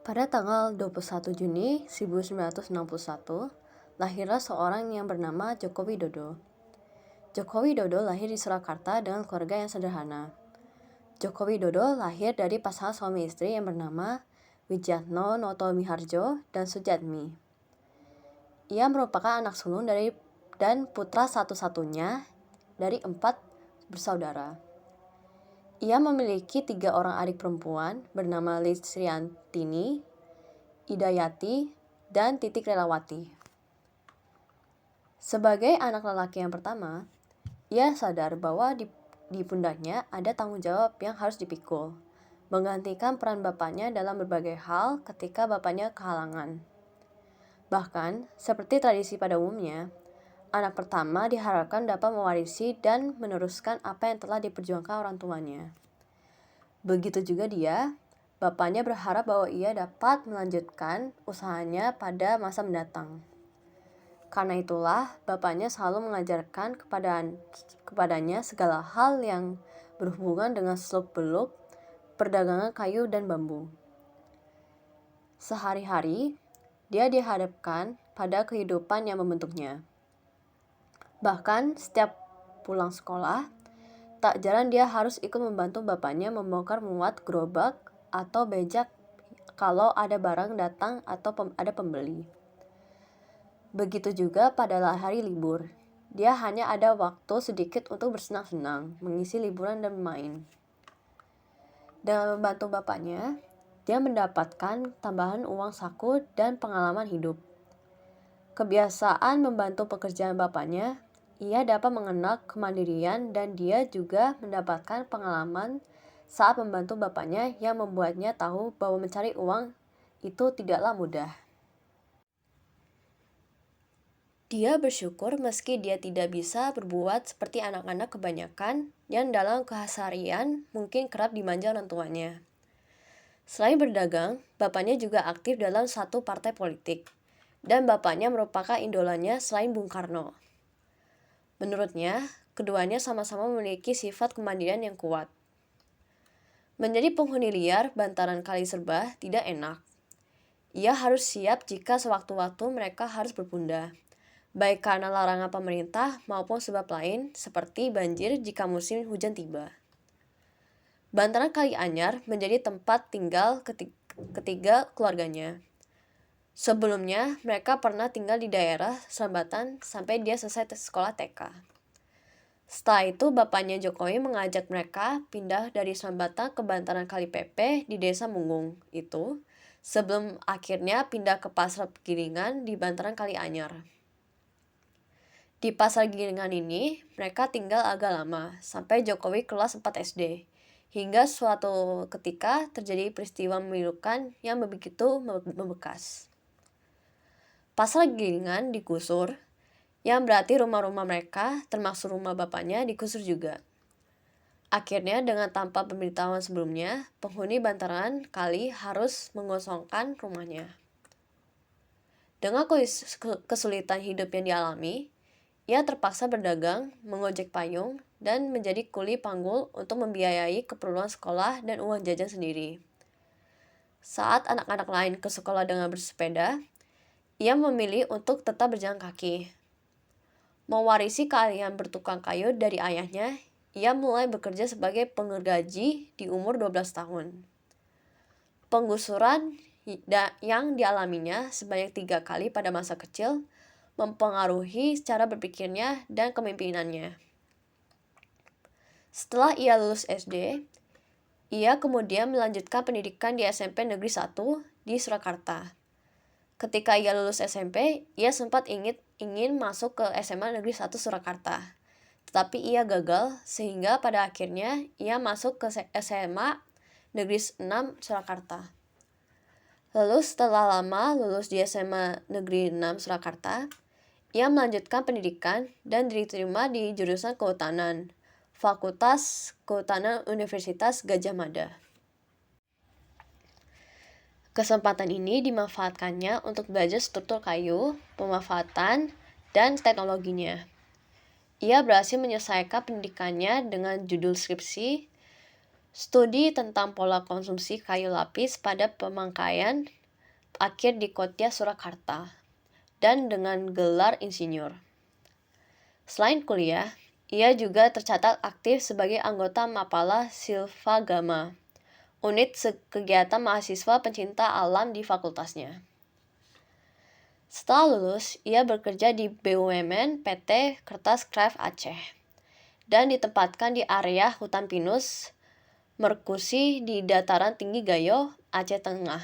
Pada tanggal 21 Juni 1961, lahirlah seorang yang bernama Joko Widodo. Joko Widodo lahir di Surakarta dengan keluarga yang sederhana. Joko Widodo lahir dari pasangan suami istri yang bernama Wijatno Noto Miharjo dan Sujatmi. Ia merupakan anak sulung dan putra satu-satunya dari 4 bersaudara. Ia memiliki 3 orang adik perempuan bernama Lisriantini, Idayati, dan Titik Relawati. Sebagai anak lelaki yang pertama, ia sadar bahwa di pundaknya ada tanggung jawab yang harus dipikul, menggantikan peran bapaknya dalam berbagai hal ketika bapaknya kehalangan. Bahkan, seperti tradisi pada umumnya, anak pertama diharapkan dapat mewarisi dan meneruskan apa yang telah diperjuangkan orang tuanya. Begitu juga dia, bapaknya berharap bahwa ia dapat melanjutkan usahanya pada masa mendatang. Karena itulah, bapaknya selalu mengajarkan kepadanya segala hal yang berhubungan dengan seluk-beluk, perdagangan kayu dan bambu. Sehari-hari, dia dihadapkan pada kehidupan yang membentuknya. Bahkan setiap pulang sekolah, tak jarang dia harus ikut membantu bapaknya membongkar muat gerobak atau becak kalau ada barang datang atau ada pembeli. Begitu juga pada hari libur. Dia hanya ada waktu sedikit untuk bersenang-senang, mengisi liburan dan bermain. Dengan membantu bapaknya, dia mendapatkan tambahan uang saku dan pengalaman hidup. Kebiasaan membantu pekerjaan bapaknya, ia dapat mengenal kemandirian dan dia juga mendapatkan pengalaman saat membantu bapaknya yang membuatnya tahu bahwa mencari uang itu tidaklah mudah. Dia bersyukur meski dia tidak bisa berbuat seperti anak-anak kebanyakan yang dalam keseharian mungkin kerap dimanja orang tuanya. Selain berdagang, bapaknya juga aktif dalam satu partai politik, dan bapaknya merupakan idolanya selain Bung Karno. Menurutnya, keduanya sama-sama memiliki sifat kemandirian yang kuat. Menjadi penghuni liar bantaran Kali Serba tidak enak. Ia harus siap jika sewaktu-waktu mereka harus berpindah, baik karena larangan pemerintah maupun sebab lain seperti banjir jika musim hujan tiba. Bantaran Kali Anyar menjadi tempat tinggal ketiga keluarganya. Sebelumnya, mereka pernah tinggal di daerah Srambatan sampai dia selesai sekolah TK. Setelah itu, bapaknya Jokowi mengajak mereka pindah dari Srambatan ke bantaran Kali Pepe di Desa Munggung itu, sebelum akhirnya pindah ke Pasar Giringan di bantaran Kali Anyar. Di Pasar Giringan ini, mereka tinggal agak lama, sampai Jokowi kelas 4 SD. Hingga suatu ketika terjadi peristiwa memilukan yang begitu membekas. Pasar Giringan digusur, yang berarti rumah-rumah mereka, termasuk rumah bapaknya, digusur juga. Akhirnya dengan tanpa pemberitahuan sebelumnya, penghuni bantaran kali harus mengosongkan rumahnya. Dengan kesulitan hidup yang dialami, ia terpaksa berdagang, mengojek payung, dan menjadi kuli panggul untuk membiayai keperluan sekolah dan uang jajan sendiri. Saat anak-anak lain ke sekolah dengan bersepeda, ia memilih untuk tetap berjalan kaki. Mewarisi keahlian bertukang kayu dari ayahnya, ia mulai bekerja sebagai penggergaji di umur 12 tahun. Penggusuran yang dialaminya sebanyak 3 kali pada masa kecil mempengaruhi cara berpikirnya dan kepemimpinannya. Setelah ia lulus SD, ia kemudian melanjutkan pendidikan di SMP Negeri 1 di Surakarta. Ketika ia lulus SMP, ia sempat ingin masuk ke SMA Negeri 1 Surakarta. Tetapi ia gagal sehingga pada akhirnya ia masuk ke SMA Negeri 6 Surakarta. Lalu setelah lama lulus di SMA Negeri 6 Surakarta, ia melanjutkan pendidikan dan diterima di jurusan Kehutanan, Fakultas Kehutanan Universitas Gadjah Mada. Kesempatan ini dimanfaatkannya untuk belajar struktur kayu, pemanfaatan, dan teknologinya. Ia berhasil menyelesaikan pendidikannya dengan judul skripsi, Studi tentang Pola Konsumsi Kayu Lapis pada Pemangkaian akhir di Kotia Surakarta dan dengan gelar insinyur. Selain kuliah, ia juga tercatat aktif sebagai anggota Mapala Silvagama, unit kegiatan mahasiswa pencinta alam di fakultasnya. Setelah lulus, ia bekerja di BUMN PT Kertas Craft Aceh dan ditempatkan di area hutan pinus Merkusi di dataran tinggi Gayo, Aceh Tengah.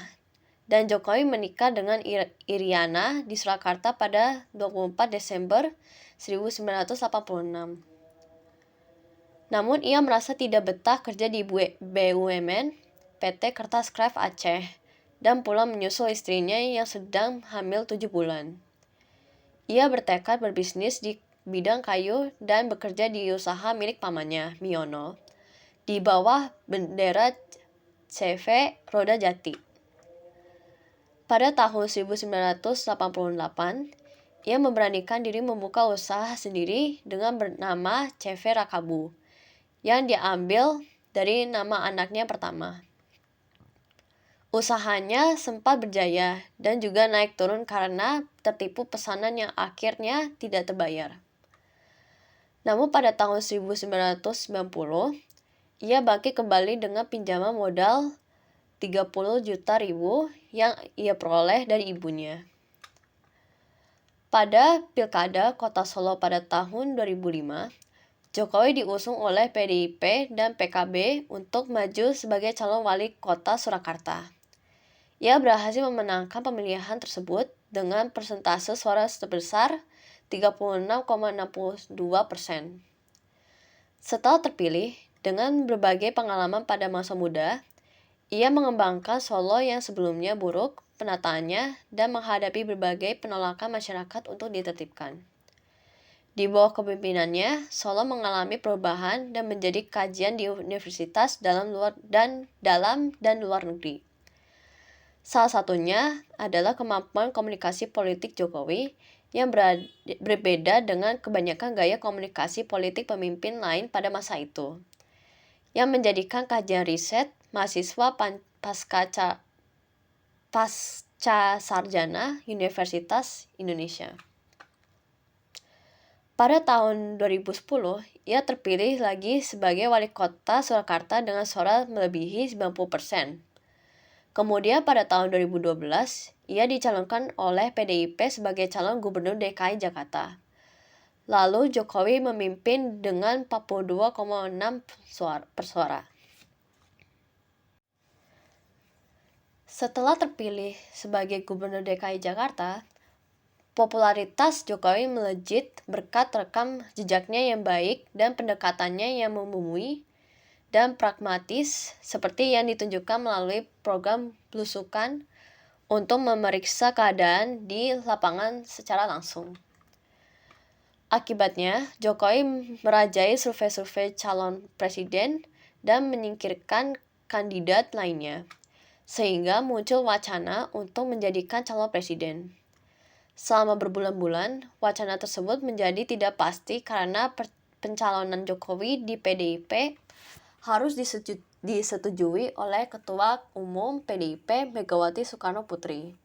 Dan Jokowi menikah dengan Iriana di Surakarta pada 24 Desember 1986. Namun ia merasa tidak betah kerja di BUMN PT Kertas Craft Aceh dan pulang menyusul istrinya yang sedang hamil 7 bulan. Ia bertekad berbisnis di bidang kayu dan bekerja di usaha milik pamannya, Miono, di bawah bendera CV Roda Jati. Pada tahun 1988, ia memberanikan diri membuka usaha sendiri dengan bernama CV Rakabu, yang diambil dari nama anaknya pertama. Usahanya sempat berjaya dan juga naik turun karena tertipu pesanan yang akhirnya tidak terbayar. Namun pada tahun 1990, ia bangkit kembali dengan pinjaman modal 30 juta ribu yang ia peroleh dari ibunya. Pada Pilkada Kota Solo pada tahun 2005, Jokowi diusung oleh PDIP dan PKB untuk maju sebagai calon wali kota Surakarta. Ia berhasil memenangkan pemilihan tersebut dengan persentase suara sebesar 36,62%. Setelah terpilih, dengan berbagai pengalaman pada masa muda, ia mengembangkan Solo yang sebelumnya buruk penataannya dan menghadapi berbagai penolakan masyarakat untuk ditertibkan. Di bawah kepemimpinannya, Solo mengalami perubahan dan menjadi kajian di universitas dalam dan luar negeri. Salah satunya adalah kemampuan komunikasi politik Jokowi yang berbeda dengan kebanyakan gaya komunikasi politik pemimpin lain pada masa itu, yang menjadikan kajian riset mahasiswa pasca sarjana Universitas Indonesia. Pada tahun 2010, ia terpilih lagi sebagai wali kota Surakarta dengan suara melebihi 90%. Kemudian pada tahun 2012, ia dicalonkan oleh PDIP sebagai calon gubernur DKI Jakarta. Lalu Jokowi memimpin dengan 42,6 persuara. Setelah terpilih sebagai Gubernur DKI Jakarta, popularitas Jokowi melejit berkat rekam jejaknya yang baik dan pendekatannya yang membumbui dan pragmatis seperti yang ditunjukkan melalui program belusukan untuk memeriksa keadaan di lapangan secara langsung. Akibatnya, Jokowi merajai survei-survei calon presiden dan menyingkirkan kandidat lainnya, sehingga muncul wacana untuk menjadikan calon presiden. Selama berbulan-bulan, wacana tersebut menjadi tidak pasti karena pencalonan Jokowi di PDIP harus disetujui oleh Ketua Umum PDIP Megawati Soekarno Putri,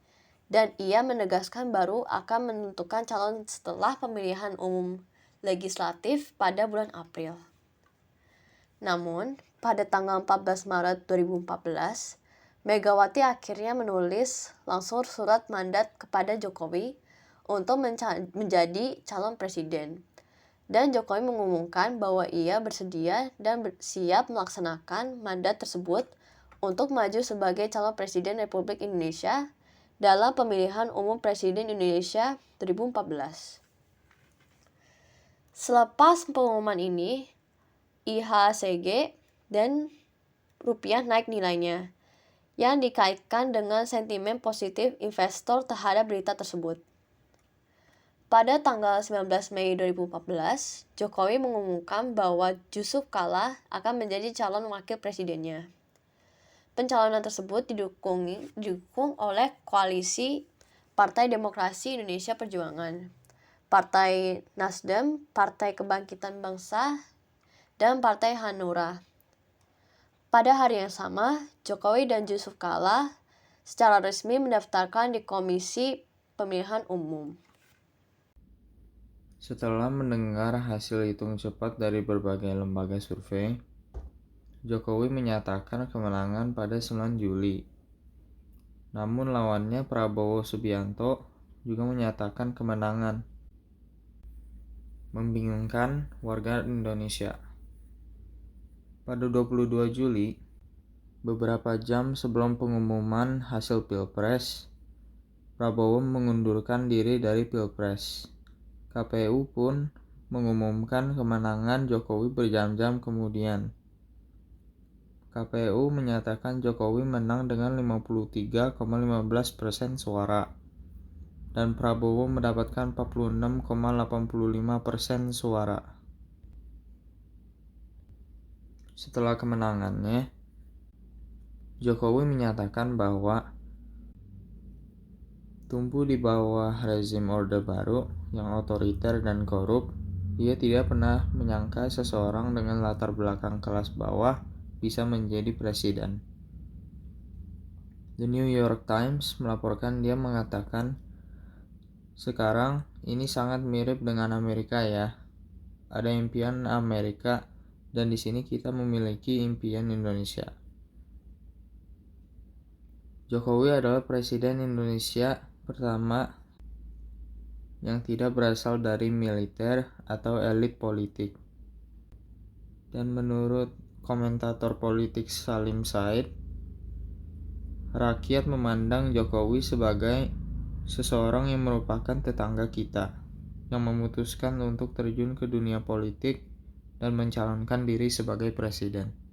dan ia menegaskan baru akan menentukan calon setelah pemilihan umum legislatif pada bulan April. Namun, pada tanggal 14 Maret 2014, Megawati akhirnya menulis langsung surat mandat kepada Jokowi untuk menjadi calon presiden. Dan Jokowi mengumumkan bahwa ia bersedia dan siap melaksanakan mandat tersebut untuk maju sebagai calon presiden Republik Indonesia dalam pemilihan umum presiden Indonesia 2014. Selepas pengumuman ini, IHSG dan rupiah naik nilainya, yang dikaitkan dengan sentimen positif investor terhadap berita tersebut. Pada tanggal 19 Mei 2014, Jokowi mengumumkan bahwa Yusuf Kala akan menjadi calon wakil presidennya. Pencalonan tersebut didukung oleh koalisi Partai Demokrasi Indonesia Perjuangan, Partai Nasdem, Partai Kebangkitan Bangsa, dan Partai Hanura. Pada hari yang sama, Jokowi dan Yusuf Kala secara resmi mendaftarkan di Komisi Pemilihan Umum. Setelah mendengar hasil hitung cepat dari berbagai lembaga survei, Jokowi menyatakan kemenangan pada 9 Juli. Namun lawannya Prabowo Subianto juga menyatakan kemenangan, membingungkan warga Indonesia. Pada 22 Juli, beberapa jam sebelum pengumuman hasil Pilpres, Prabowo mengundurkan diri dari Pilpres. KPU pun mengumumkan kemenangan Jokowi berjam-jam kemudian. KPU menyatakan Jokowi menang dengan 53,15% suara dan Prabowo mendapatkan 46,85% suara. Setelah kemenangannya, Jokowi menyatakan bahwa tumbuh di bawah rezim Orde Baru yang otoriter dan korup, ia tidak pernah menyangka seseorang dengan latar belakang kelas bawah bisa menjadi presiden. The New York Times melaporkan dia mengatakan, "Sekarang ini sangat mirip dengan Amerika ya. Ada impian Amerika dan di sini kita memiliki impian Indonesia." Jokowi adalah presiden Indonesia pertama yang tidak berasal dari militer atau elit politik. Dan menurut komentator politik Salim Said, rakyat memandang Jokowi sebagai seseorang yang merupakan tetangga kita, yang memutuskan untuk terjun ke dunia politik dan mencalonkan diri sebagai presiden.